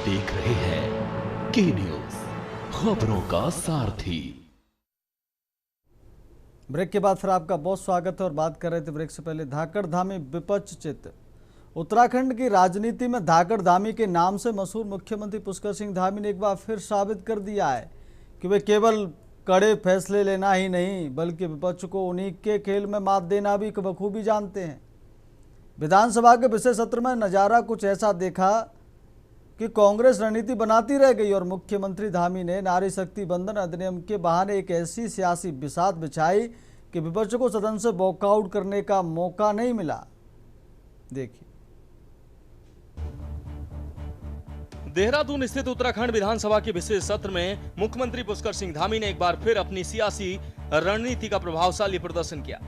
देख रहे हैं के न्यूज, खबरों का सारथी। ब्रेक के बाद फिर आपका बहुत स्वागत है और बात कर रहे थे ब्रेक से पहले धाकड़ धामी विपक्ष चित। उत्तराखंड की राजनीति में धाकड़ धामी के नाम से मशहूर मुख्यमंत्री पुष्कर सिंह धामी ने एक बार फिर साबित कर दिया है कि वे केवल कड़े फैसले लेना ही नहीं बल्कि विपक्ष को उन्हीं के खेल में मात देना भी बखूबी जानते हैं। विधानसभा के विशेष सत्र में नजारा कुछ ऐसा देखा कि कांग्रेस रणनीति बनाती रह गई और मुख्यमंत्री धामी ने नारी शक्ति बंधन अधिनियम के बहाने एक ऐसी सियासी बिसात बिछाई कि विपक्ष को सदन से वॉकआउट करने का मौका नहीं मिला। देखिए, देहरादून स्थित उत्तराखंड विधानसभा के विशेष सत्र में मुख्यमंत्री पुष्कर सिंह धामी ने एक बार फिर अपनी सियासी रणनीति का प्रभावशाली प्रदर्शन किया।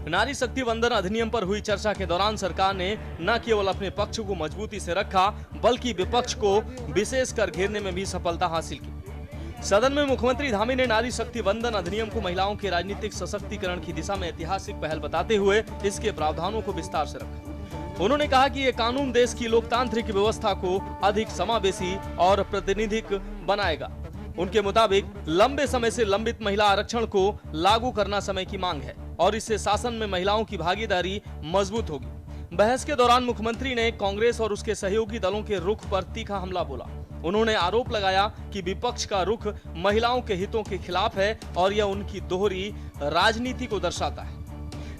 नारी शक्ति वंदन अधिनियम पर हुई चर्चा के दौरान सरकार ने न केवल अपने पक्ष को मजबूती से रखा बल्कि विपक्ष को विशेषकर घेरने में भी सफलता हासिल की। सदन में मुख्यमंत्री धामी ने नारी शक्ति वंदन अधिनियम को महिलाओं के राजनीतिक सशक्तिकरण की दिशा में ऐतिहासिक पहल बताते हुए इसके प्रावधानों को विस्तार से रखा। उन्होंने कहा कि ये कानून देश की लोकतांत्रिक व्यवस्था को अधिक समावेशी और प्रातिनिधिक बनाएगा। उनके मुताबिक लंबे समय से लंबित महिला आरक्षण को लागू करना समय की मांग है और इससे शासन में महिलाओं की भागीदारी मजबूत होगी। बहस के दौरान मुख्यमंत्री ने कांग्रेस और उसके सहयोगी दलों के रुख पर तीखा हमला बोला। उन्होंने आरोप लगाया कि विपक्ष का रुख महिलाओं के हितों के खिलाफ है और यह उनकी दोहरी राजनीति को दर्शाता है।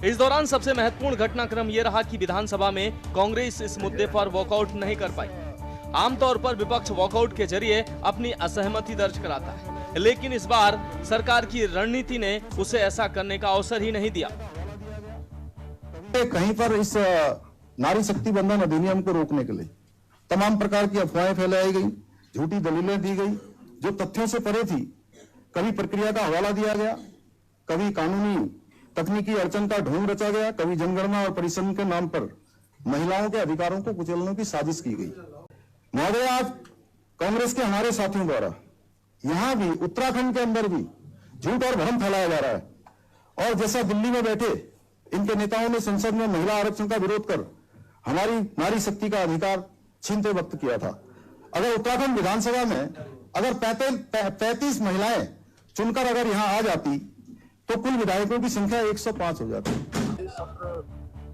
इस दौरान सबसे महत्वपूर्ण घटनाक्रम यह रहा कि विधानसभा में कांग्रेस इस मुद्दे पर वॉकआउट नहीं कर पाई। आमतौर पर विपक्ष वॉकआउट के जरिए अपनी असहमति दर्ज कराता है, लेकिन इस बार सरकार की रणनीति ने उसे ऐसा करने का अवसर ही नहीं दिया। कहीं पर इस नारी शक्ति बंधन अधिनियम को रोकने के लिए तमाम प्रकार की अफवाहें फैलाई गई, झूठी दलीलें दी गई जो तथ्यों से परे थी। कभी प्रक्रिया का हवाला दिया गया, कभी कानूनी तकनीकी अड़चन का ढोंग रचा गया, कभी जनगणना और परिश्रम के नाम पर महिलाओं के अधिकारों को कुचलने की साजिश की गई। महोदय, आज कांग्रेस के हमारे साथियों द्वारा यहां भी उत्तराखंड के अंदर भी झूठ और भ्रम फैलाया जा रहा है और जैसा दिल्ली में बैठे इनके नेताओं ने संसद में महिला आरक्षण का विरोध कर हमारी नारी शक्ति का अधिकार छीनते वक्त किया था। अगर उत्तराखंड विधानसभा में अगर 35 महिलाएं चुनकर अगर यहां आ जाती तो कुल विधायकों की संख्या 105 हो जाती।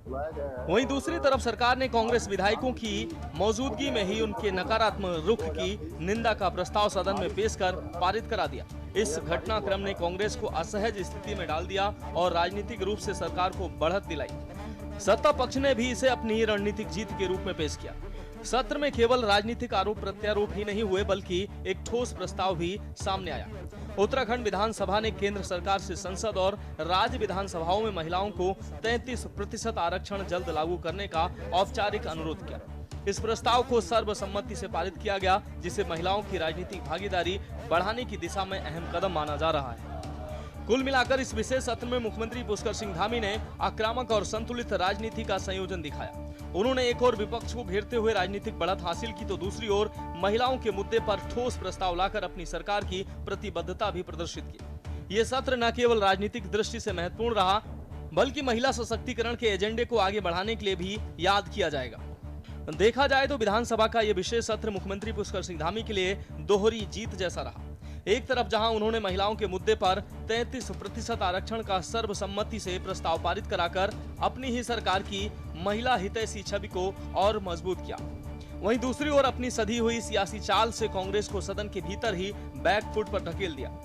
वहीं दूसरी तरफ सरकार ने कांग्रेस विधायकों की मौजूदगी में ही उनके नकारात्मक रुख की निंदा का प्रस्ताव सदन में पेश कर पारित करा दिया। इस घटनाक्रम ने कांग्रेस को असहज स्थिति में डाल दिया और राजनीतिक रूप से सरकार को बढ़त दिलाई। सत्ता पक्ष ने भी इसे अपनी रणनीतिक जीत के रूप में पेश किया। सत्र में केवल राजनीतिक आरोप प्रत्यारोप ही नहीं हुए बल्कि एक ठोस प्रस्ताव भी सामने आया। उत्तराखंड विधानसभा ने केंद्र सरकार से संसद और राज्य विधानसभाओं में महिलाओं को 33% आरक्षण जल्द लागू करने का औपचारिक अनुरोध किया। इस प्रस्ताव को सर्वसम्मति से पारित किया गया, जिसे महिलाओं की राजनीतिक भागीदारी बढ़ाने की दिशा में अहम कदम माना जा रहा है। कुल मिलाकर इस विशेष सत्र में मुख्यमंत्री पुष्कर सिंह धामी ने आक्रामक और संतुलित राजनीति का संयोजन दिखाया। उन्होंने एक ओर विपक्ष को घेरते हुए राजनीतिक बढ़त हासिल की तो दूसरी ओर महिलाओं के मुद्दे पर ठोस प्रस्ताव लाकर अपनी सरकार की प्रतिबद्धता भी प्रदर्शित की। ये सत्र न केवल राजनीतिक दृष्टि से महत्वपूर्ण रहा बल्कि महिला सशक्तिकरण के एजेंडे को आगे बढ़ाने के लिए भी याद किया जाएगा। देखा जाए तो विधानसभा का यह विशेष सत्र मुख्यमंत्री पुष्कर सिंह धामी के लिए दोहरी जीत जैसा रहा। एक तरफ जहां उन्होंने महिलाओं के मुद्दे पर 33% आरक्षण का सर्वसम्मति से प्रस्ताव पारित कराकर अपनी ही सरकार की महिला हितैषी छवि को और मजबूत किया, वहीं दूसरी ओर अपनी सधी हुई सियासी चाल से कांग्रेस को सदन के भीतर ही बैकफुट पर ढकेल दिया।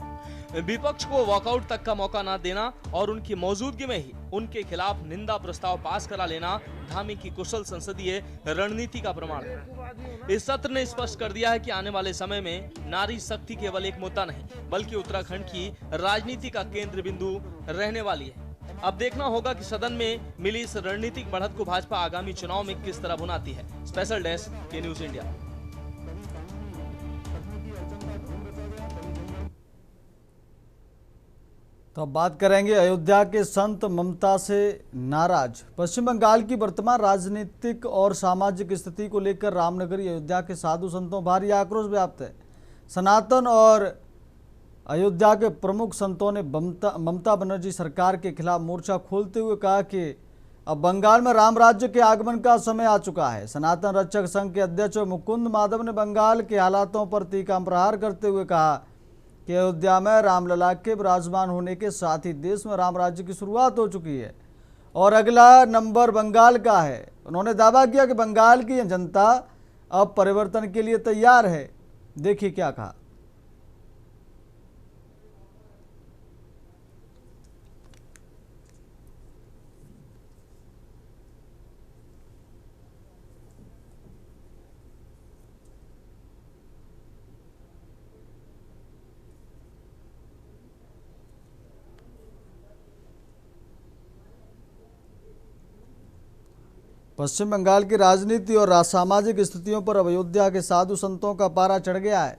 विपक्ष को वॉकआउट तक का मौका न देना और उनकी मौजूदगी में ही उनके खिलाफ निंदा प्रस्ताव पास करा लेना धामी की कुशल संसदीय रणनीति का प्रमाण है। इस सत्र ने स्पष्ट कर दिया है कि आने वाले समय में नारी शक्ति केवल एक मुद्दा नहीं बल्कि उत्तराखंड की राजनीति का केंद्र बिंदु रहने वाली है। अब देखना होगा कि सदन में मिली इस रणनीतिक बढ़त को भाजपा आगामी चुनाव में किस तरह भुनाती है। स्पेशल डेस्क के न्यूज इंडिया। तो अब बात करेंगे अयोध्या के संत ममता से नाराज। पश्चिम बंगाल की वर्तमान राजनीतिक और सामाजिक स्थिति को लेकर रामनगरी अयोध्या के साधु संतों भारी आक्रोश व्याप्त है। सनातन और अयोध्या के प्रमुख संतों ने ममता बनर्जी सरकार के खिलाफ मोर्चा खोलते हुए कहा कि अब बंगाल में राम राज्य के आगमन का समय आ चुका है। सनातन रक्षक संघ के अध्यक्ष मुकुंद माधव ने बंगाल के हालातों पर तीखा प्रहार करते हुए कहा कि अयोध्या में रामलला के विराजमान होने के साथ ही देश में राम राज्य की शुरुआत हो चुकी है और अगला नंबर बंगाल का है। उन्होंने दावा किया कि बंगाल की जनता अब परिवर्तन के लिए तैयार है। देखिए क्या कहा। पश्चिम बंगाल की राजनीति और सामाजिक स्थितियों पर अब अयोध्या के साधु संतों का पारा चढ़ गया है।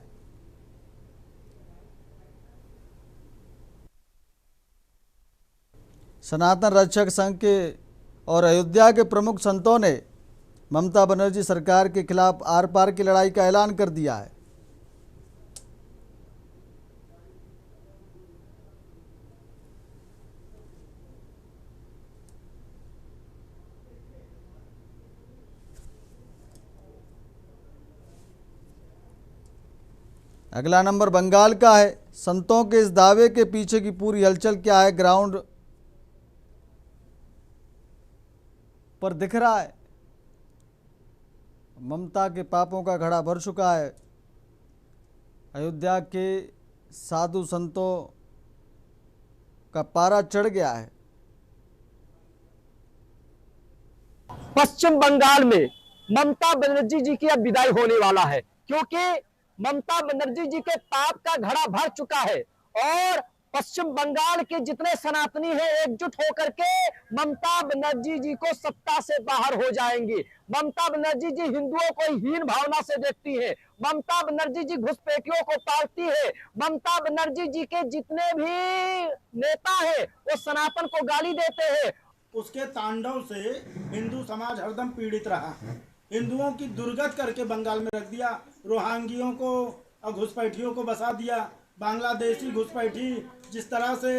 सनातन रक्षक संघ के और अयोध्या के प्रमुख संतों ने ममता बनर्जी सरकार के खिलाफ आर पार की लड़ाई का ऐलान कर दिया है। अगला नंबर बंगाल का है। संतों के इस दावे के पीछे की पूरी हलचल क्या है, ग्राउंड पर दिख रहा है। ममता के पापों का घड़ा भर चुका है। अयोध्या के साधु संतों का पारा चढ़ गया है। पश्चिम बंगाल में ममता बनर्जी जी की अब विदाई होने वाला है, क्योंकि ममता बनर्जी जी के पाप का घड़ा भर चुका है और पश्चिम बंगाल के जितने सनातनी हैं एकजुट होकर के ममता बनर्जी जी को सत्ता से बाहर हो जाएंगी। ममता बनर्जी जी हिंदुओं को हीन भावना से देखती है। ममता बनर्जी जी घुसपैठियों को पालती है। ममता बनर्जी जी के जितने भी नेता हैं वो सनातन को गाली देते हैं। उसके तांडव से हिंदू समाज हरदम पीड़ित रहा। हिंदुओं की दुर्गत करके बंगाल में रख दिया। रोहिंग्यों को और घुसपैठियों को बसा दिया। बांग्लादेशी घुसपैठी जिस तरह से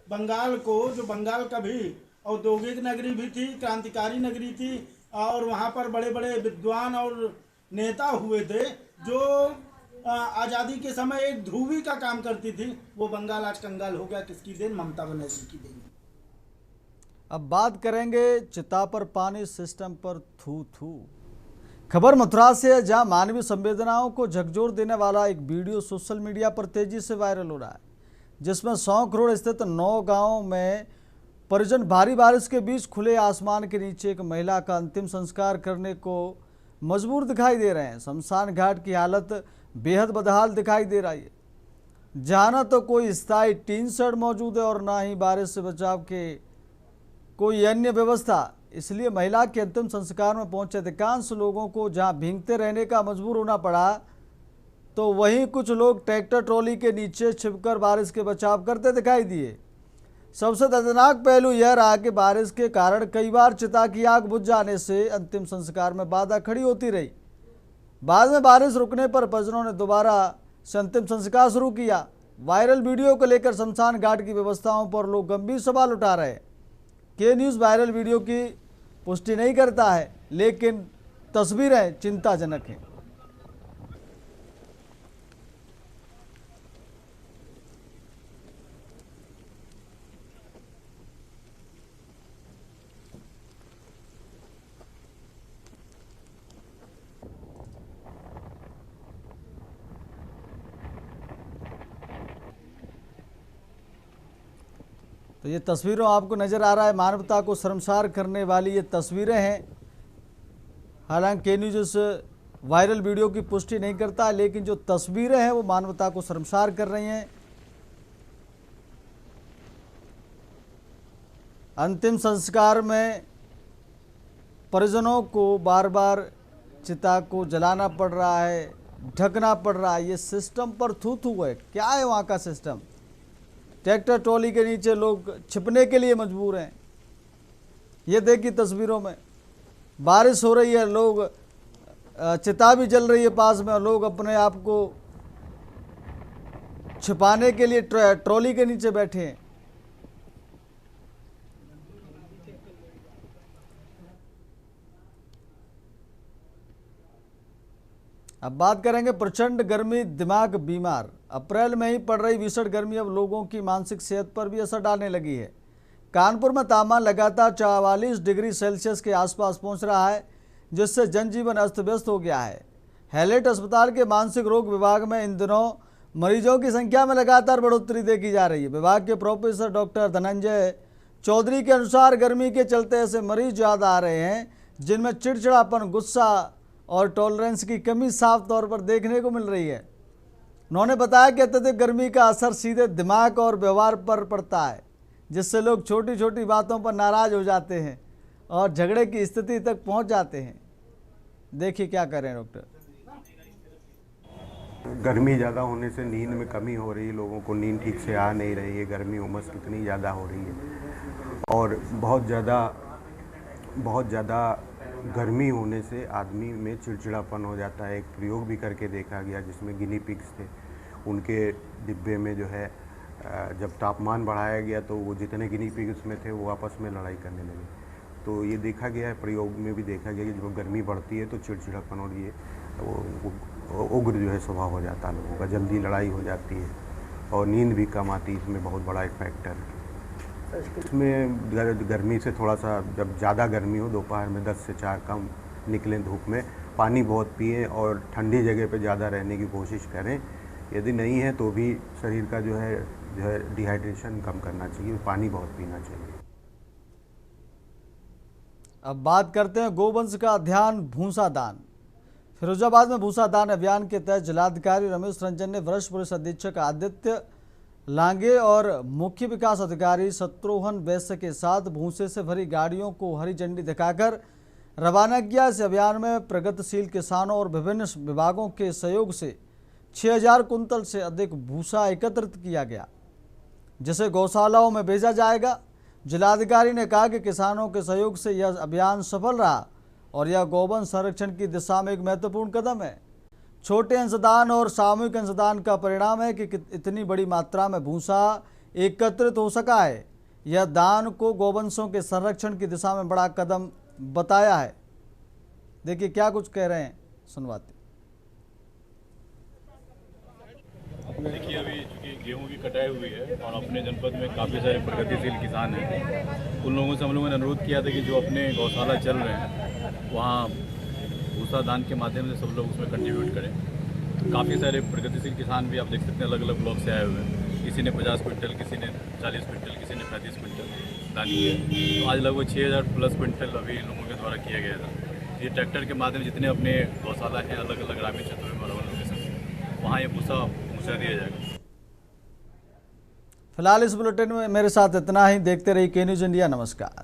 बंगाल को, जो बंगाल का भी औद्योगिक नगरी भी थी, क्रांतिकारी नगरी थी और वहाँ पर बड़े बड़े विद्वान और नेता हुए थे जो आज़ादी के समय एक ध्रुवी का काम करती थी, वो बंगाल आज कंगाल हो गया। किसकी देन? ममता बनर्जी की देन। अब बात करेंगे चिता पर पानी, सिस्टम पर थू थू। खबर मथुरा से है, जहां मानवीय संवेदनाओं को झकझोर देने वाला एक वीडियो सोशल मीडिया पर तेजी से वायरल हो रहा है, जिसमें 100 करोड़ स्थित 9 गांवों में परिजन भारी बारिश के बीच खुले आसमान के नीचे एक महिला का अंतिम संस्कार करने को मजबूर दिखाई दे रहे हैं। शमशान घाट की हालत बेहद बदहाल दिखाई दे रही है, जहाँ न तो कोई स्थायी टीन शेड मौजूद है और ना ही बारिश से बचाव के कोई अन्य व्यवस्था। इसलिए महिला के अंतिम संस्कार में पहुंचे अधिकांश लोगों को जहां भीगते रहने का मजबूर होना पड़ा, तो वहीं कुछ लोग ट्रैक्टर ट्रॉली के नीचे छिपकर बारिश के बचाव करते दिखाई दिए। सबसे दर्दनाक पहलू यह रहा कि बारिश के कारण कई बार चिता की आग बुझ जाने से अंतिम संस्कार में बाधा खड़ी होती रही। बाद में बारिश रुकने पर परिजनों ने दोबारा से अंतिम संस्कार शुरू किया। वायरल वीडियो को लेकर शमशान घाट की व्यवस्थाओं पर लोग गंभीर सवाल उठा रहे हैं। के न्यूज़ वायरल वीडियो की पुष्टि नहीं करता है, लेकिन तस्वीरें चिंताजनक हैं। तो ये तस्वीरों आपको नज़र आ रहा है, मानवता को शर्मसार करने वाली ये तस्वीरें हैं। हालांकि के न्यूज़ इस वायरल वीडियो की पुष्टि नहीं करता, लेकिन जो तस्वीरें हैं वो मानवता को शर्मसार कर रही हैं। अंतिम संस्कार में परिजनों को बार बार चिता को जलाना पड़ रहा है, ढकना पड़ रहा है। ये सिस्टम पर थू थू है। क्या है वहाँ का सिस्टम? ट्रैक्टर ट्रॉली के नीचे लोग छिपने के लिए मजबूर हैं। ये देखिए तस्वीरों में बारिश हो रही है, लोग चिता भी जल रही है पास में, लोग अपने आप को छिपाने के लिए ट्रॉली के नीचे बैठे हैं। अब बात करेंगे प्रचंड गर्मी दिमाग बीमार। अप्रैल में ही पड़ रही भीषण गर्मी अब लोगों की मानसिक सेहत पर भी असर डालने लगी है। कानपुर में तापमान लगातार 44 डिग्री सेल्सियस के आसपास पहुंच रहा है, जिससे जनजीवन अस्त व्यस्त हो गया है। हैलेट अस्पताल के मानसिक रोग विभाग में इन दिनों मरीजों की संख्या में लगातार बढ़ोतरी देखी जा रही है। विभाग के प्रोफेसर डॉक्टर धनंजय चौधरी के अनुसार गर्मी के चलते ऐसे मरीज ज़्यादा आ रहे हैं जिनमें चिड़चिड़ापन, गुस्सा और टॉलरेंस की कमी साफ तौर पर देखने को मिल रही है। उन्होंने बताया कि अत्यधिक गर्मी का असर सीधे दिमाग और व्यवहार पर पड़ता है, जिससे लोग छोटी छोटी बातों पर नाराज हो जाते हैं और झगड़े की स्थिति तक पहुंच जाते हैं। देखिए क्या करें डॉक्टर। गर्मी ज़्यादा होने से नींद में कमी हो रही है, लोगों को नींद ठीक से आ नहीं रही है। गर्मी उमस कितनी ज़्यादा हो रही है और बहुत ज़्यादा गर्मी होने से आदमी में चिड़चिड़ापन हो जाता है। एक प्रयोग भी करके देखा गया जिसमें गिनी पिग्स थे, उनके डिब्बे में जो है जब तापमान बढ़ाया गया तो वो जितने गिनी पिग उसमें थे वो आपस में लड़ाई करने लगे। तो ये देखा गया है, प्रयोग में भी देखा गया कि जब गर्मी बढ़ती है तो चिड़चिड़ापन और ये वो उग्र जो है स्वभाव हो जाता है लोगों का, जल्दी लड़ाई हो जाती है और नींद भी कम आती है। इसमें बहुत बड़ा एक फैक्टर है। इसमें गर्मी से थोड़ा सा, जब ज़्यादा गर्मी हो दोपहर में 10 से 4 कम निकलें धूप में, पानी बहुत पिएं और ठंडी जगह पे ज़्यादा रहने की कोशिश करें। यदि नहीं है तो भी शरीर का जो है डिहाइड्रेशन कम करना चाहिए, पानी बहुत पीना चाहिए। अब बात करते हैं गोवंश का ध्यान भूसा दान। फिरोजाबाद में भूसा दान अभियान के तहत जिलाधिकारी रमेश रंजन ने वरिष्ठ पुलिस अधीक्षक आदित्य लांगे और मुख्य विकास अधिकारी शत्रुघ्न वैश्य के साथ भूसे से भरी गाड़ियों को हरी झंडी दिखाकर रवाना किया। इस अभियान में प्रगतिशील किसानों और विभिन्न विभागों के सहयोग से 6000 कुंतल से अधिक भूसा एकत्रित किया गया, जिसे गौशालाओं में भेजा जाएगा। जिलाधिकारी ने कहा कि किसानों के सहयोग से यह अभियान सफल रहा और यह गौवंश संरक्षण की दिशा में एक महत्वपूर्ण कदम है। छोटे अंशदान और सामूहिक अंशदान का परिणाम है कि इतनी बड़ी मात्रा में भूसा एकत्रित हो सका है। यह दान को गौवंशों के संरक्षण की दिशा में बड़ा कदम बताया है। देखिए क्या कुछ कह रहे हैं, सुनवाते। देखिए, अभी चूँकि गेहूं की कटाई हुई है और अपने जनपद में काफ़ी सारे प्रगतिशील किसान हैं, उन लोगों से हम लोगों ने अनुरोध किया था कि जो अपने गौशाला चल रहे हैं वहाँ भूसा दान के माध्यम से सब लोग उसमें कंट्रीब्यूट करें। तो काफ़ी सारे प्रगतिशील किसान भी आप देख सकते हैं अलग अलग ब्लॉक से आए हुए हैं। किसी ने 50 क्विंटल, किसी ने 40 क्विंटल, किसी ने 35 क्विंटल दान किया। तो आज लगभग 6000 प्लस क्विंटल अभी लोगों के द्वारा किया गया था। ये ट्रैक्टर के माध्यम जितने अपने गौशाला हैं अलग अलग ग्रामीण क्षेत्रों में और लोकेशन, वहाँ ये भूसा दिया जाएगा। फिलहाल इस बुलेटिन में मेरे साथ इतना ही। देखते रहिए के न्यूज़ इंडिया। नमस्कार।